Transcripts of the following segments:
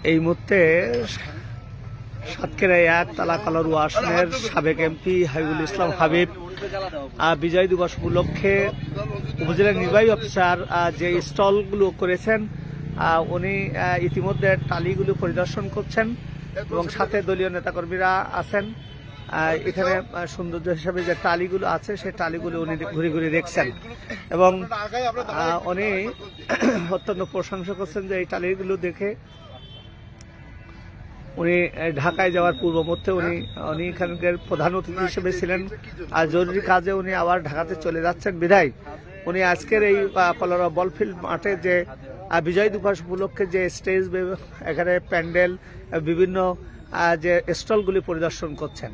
এই মুহূর্তে সাতক্ষীরা 1 তালাকালারু আসনের সাবেক এমপি হাবিবুল ইসলাম হাবিব বিজয় দিবস উপলক্ষে উপজেলা নির্বাহী অফিসার যে স্টলগুলো করেছেন উনি ইতিমধ্যে টালিগুলো পরিদর্শন করছেন এবং সাথে দলীয় নেতাকর্মীরা আছেন। এখানে সৌন্দর্য হিসাবে যে টালিগুলো আছে সেই টালিগুলো উনি ঘুরে ঘুরে দেখছেন এবং উনি অত্যন্ত প্রশংসা করছেন যে এই টালিগুলো দেখে উনি ঢাকায় যাওয়ার পূর্ব মুহূর্তে উনি এখানকার প্রধান অতিথি হিসেবে ছিলেন আর জরুরি কাজে উনি আবার ঢাকাতে চলে যাচ্ছেন বিধায় উনি আজকের এই কলোরা বলফিল্ড মাঠে যে বিজয় দিবস উপলক্ষে যে স্টেজ এখানে প্যান্ডেল বিভিন্ন যে স্টলগুলি পরিদর্শন করছেন।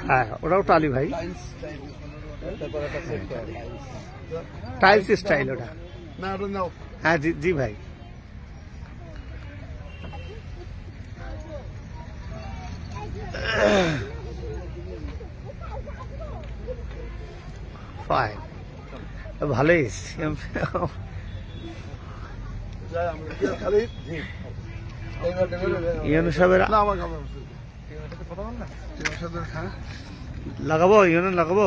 হ্যাঁ, ওটাও টালি ভাই, টাইলস স্টাইল ওটা। হ্যাঁ জি ভাই। ফাইন, ভালোই ইউনূস সাহেবের লাগাবো, ইউনিয়ন লাগাবো।